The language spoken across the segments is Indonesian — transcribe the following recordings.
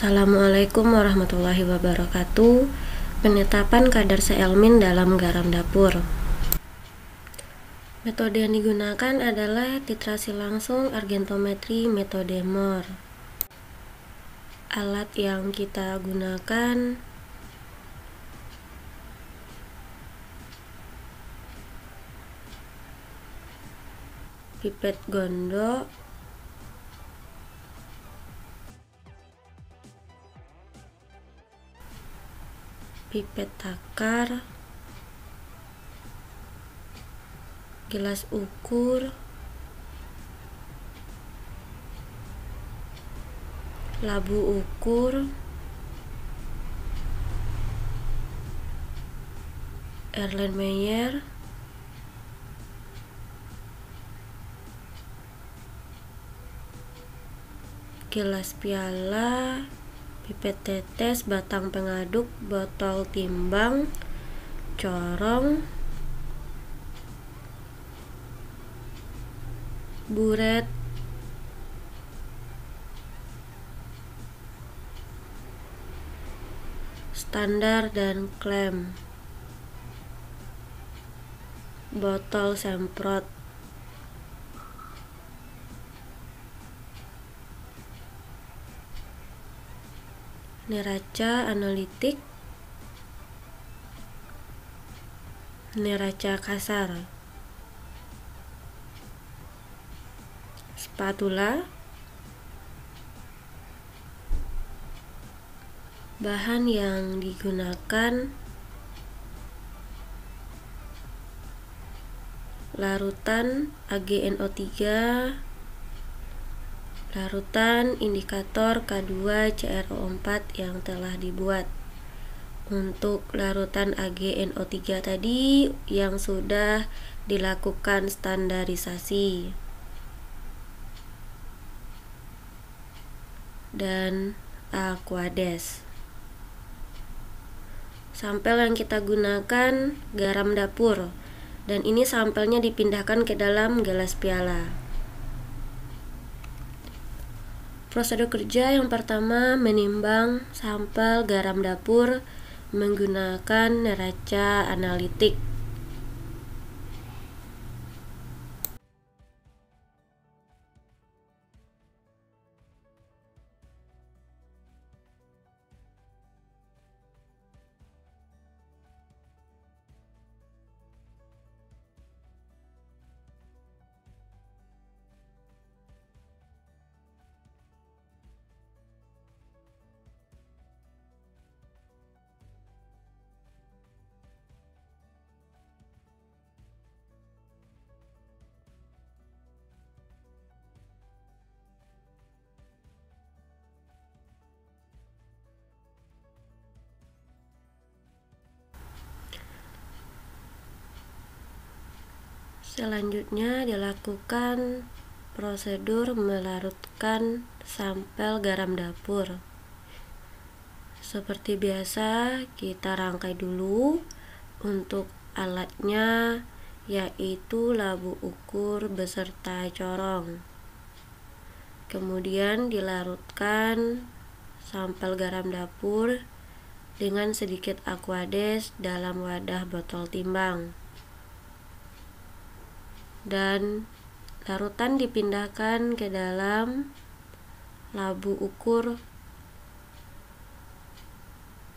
Assalamualaikum warahmatullahi wabarakatuh. Penetapan kadar seelmin dalam garam dapur. Metode yang digunakan adalah titrasi langsung argentometri metode Mohr. Alat yang kita gunakan pipet gondok, pipet takar, gelas ukur, labu ukur, Erlenmeyer, gelas piala, pipet tetes, batang pengaduk, botol timbang, corong, buret, standar dan klem, botol semprot, neraca analitik, neraca kasar, spatula, bahan yang digunakan larutan AgNO3, larutan indikator K2CrO4 yang telah dibuat. Untuk larutan AgNO3 tadi yang sudah dilakukan standarisasi dan Aquades. Sampel yang kita gunakan garam dapur, dan ini sampelnya dipindahkan ke dalam gelas piala. Prosedur kerja yang pertama, menimbang sampel garam dapur menggunakan neraca analitik. Selanjutnya dilakukan prosedur melarutkan sampel garam dapur. Seperti biasa, kita rangkai dulu untuk alatnya, yaitu labu ukur beserta corong. Kemudian dilarutkan sampel garam dapur dengan sedikit Aquades dalam wadah botol timbang, dan larutan dipindahkan ke dalam labu ukur,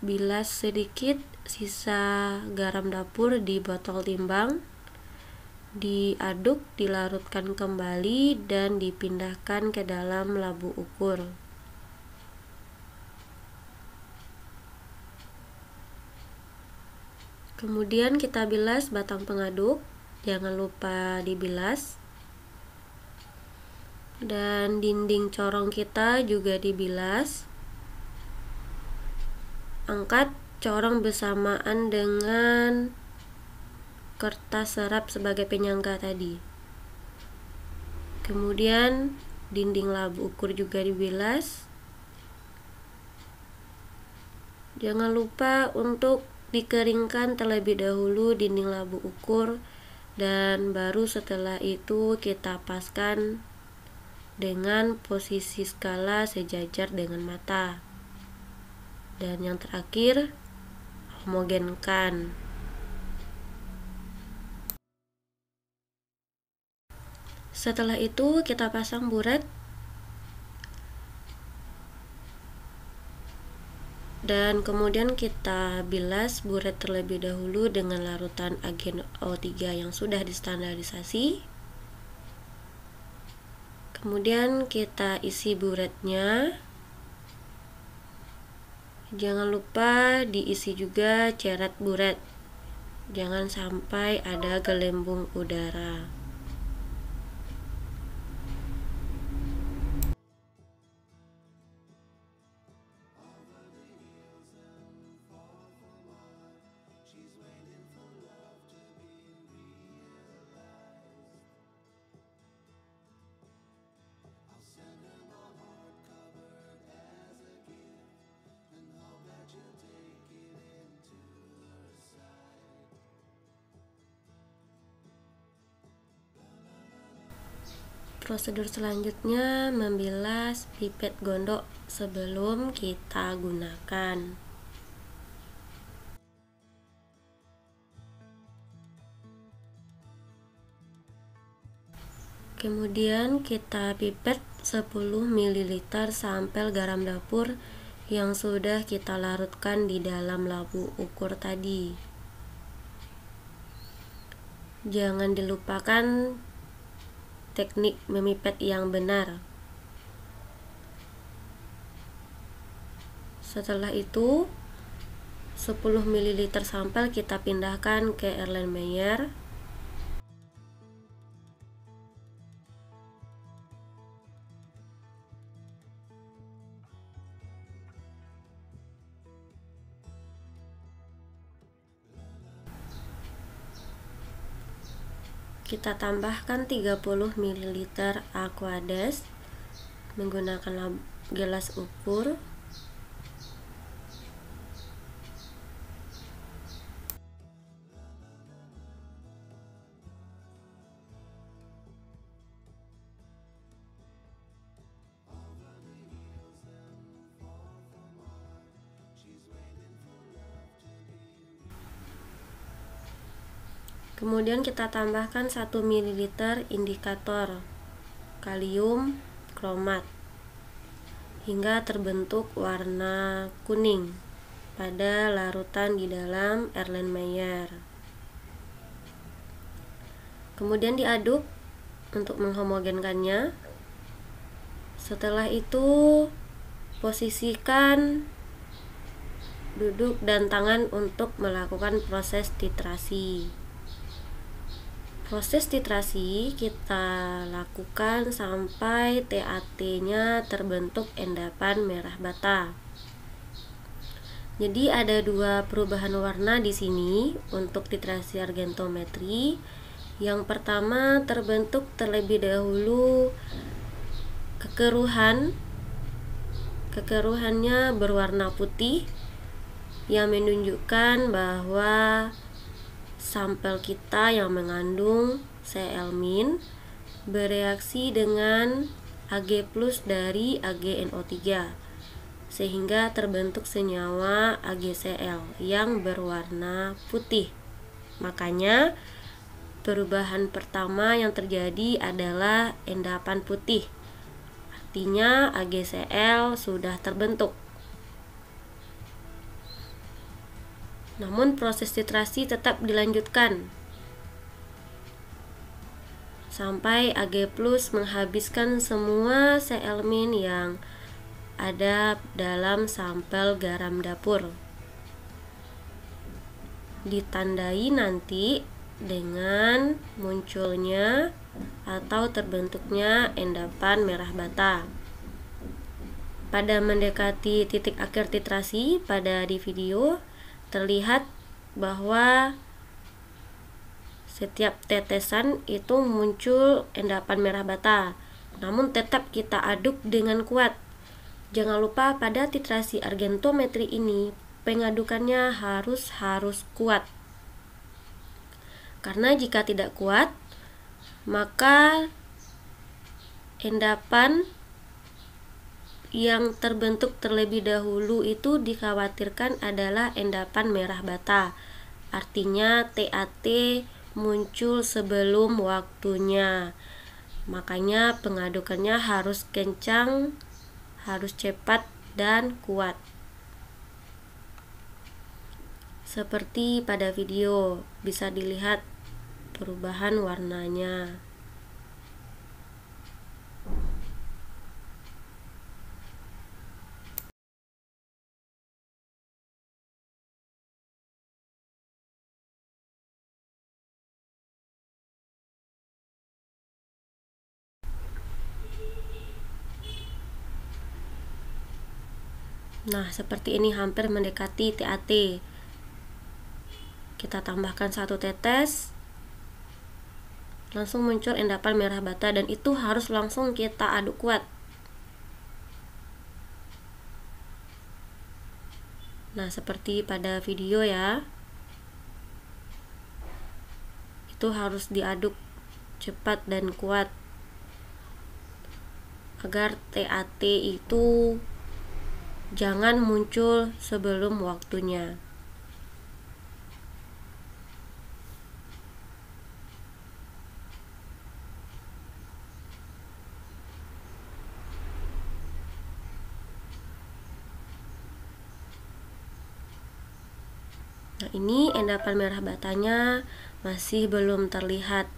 bilas sedikit sisa garam dapur di botol timbang, diaduk, dilarutkan kembali, dan dipindahkan ke dalam labu ukur. Kemudian kita bilas batang pengaduk, jangan lupa dibilas, dan dinding corong kita juga dibilas. Angkat corong bersamaan dengan kertas serap sebagai penyangga tadi. Kemudian dinding labu ukur juga dibilas. Jangan lupa untuk dikeringkan terlebih dahulu dinding labu ukur, dan baru setelah itu kita paskan dengan posisi skala sejajar dengan mata. Dan yang terakhir, homogenkan. Setelah itu kita pasang buret dan kemudian kita bilas buret terlebih dahulu dengan larutan AgNO3 yang sudah distandarisasi. Kemudian kita isi buretnya. Jangan lupa diisi juga ceret buret. Jangan sampai ada gelembung udara. Prosedur selanjutnya membilas pipet gondok sebelum kita gunakan. Kemudian kita pipet 10 ml sampel garam dapur yang sudah kita larutkan di dalam labu ukur tadi. Jangan dilupakan teknik memipet yang benar. Setelah itu 10 ml sampel kita pindahkan ke Erlenmeyer. Kita tambahkan 30 ml Aquades menggunakan gelas ukur. Kemudian kita tambahkan 1 ml indikator kalium kromat hingga terbentuk warna kuning pada larutan di dalam Erlenmeyer. Kemudian diaduk untuk menghomogenkannya. Setelah itu posisikan duduk dan tangan untuk melakukan proses titrasi. Proses titrasi kita lakukan sampai TAT-nya terbentuk endapan merah bata. Jadi ada dua perubahan warna di sini untuk titrasi argentometri. Yang pertama terbentuk terlebih dahulu kekeruhannya berwarna putih yang menunjukkan bahwa sampel kita yang mengandung Cl- bereaksi dengan Ag+ dari AgNO3 sehingga terbentuk senyawa AgCl yang berwarna putih. Makanya perubahan pertama yang terjadi adalah endapan putih. Artinya AgCl sudah terbentuk. Namun proses titrasi tetap dilanjutkan sampai Ag+ menghabiskan semua Cl- yang ada dalam sampel garam dapur. Ditandai nanti dengan munculnya atau terbentuknya endapan merah bata. Pada mendekati titik akhir titrasi pada di video terlihat bahwa setiap tetesan itu muncul endapan merah bata, namun tetap kita aduk dengan kuat. Jangan lupa pada titrasi argentometri ini pengadukannya harus kuat, karena jika tidak kuat maka endapan yang terbentuk terlebih dahulu itu dikhawatirkan adalah endapan merah bata. Artinya TAT muncul sebelum waktunya. Makanya pengadukannya harus kencang, harus cepat dan kuat. Seperti pada video, bisa dilihat perubahan warnanya. Nah, seperti ini hampir mendekati TAT. Kita tambahkan 1 tetes. Langsung muncul endapan merah bata dan itu harus langsung kita aduk kuat. Nah, seperti pada video ya. Itu harus diaduk cepat dan kuat agar TAT itu jangan muncul sebelum waktunya. Nah, ini endapan merah batanya masih belum terlihat.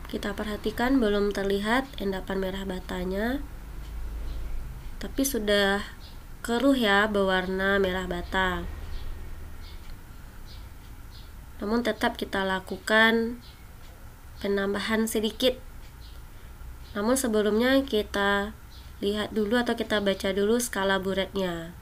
Kita perhatikan belum terlihat endapan merah batanya, tapi sudah keruh ya berwarna merah bata. Namun tetap kita lakukan penambahan sedikit. Namun sebelumnya kita lihat dulu atau kita baca dulu skala buretnya.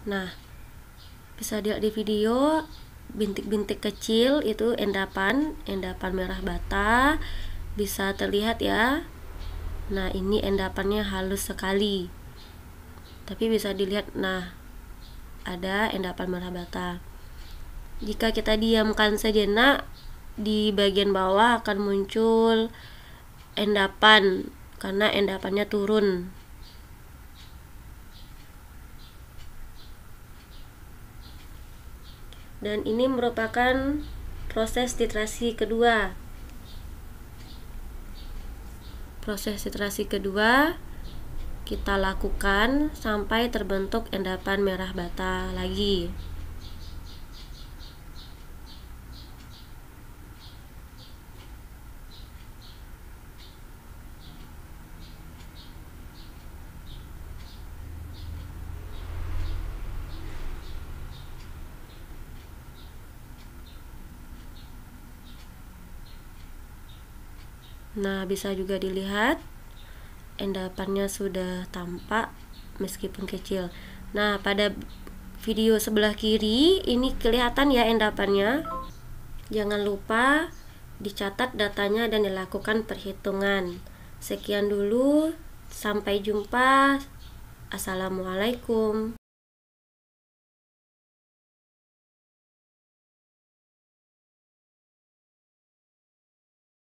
Nah, bisa dilihat di video bintik-bintik kecil itu endapan merah bata bisa terlihat ya. Nah, ini endapannya halus sekali. Tapi bisa dilihat, nah, ada endapan merah bata. Jika kita diamkan sejenak, di bagian bawah akan muncul endapan karena endapannya turun. Dan ini merupakan proses titrasi kedua. Proses titrasi kedua kita lakukan sampai terbentuk endapan merah bata lagi. Nah, bisa juga dilihat endapannya sudah tampak meskipun kecil. Nah, pada video sebelah kiri ini kelihatan ya endapannya. Jangan lupa dicatat datanya dan dilakukan perhitungan. Sekian dulu, sampai jumpa. Assalamualaikum.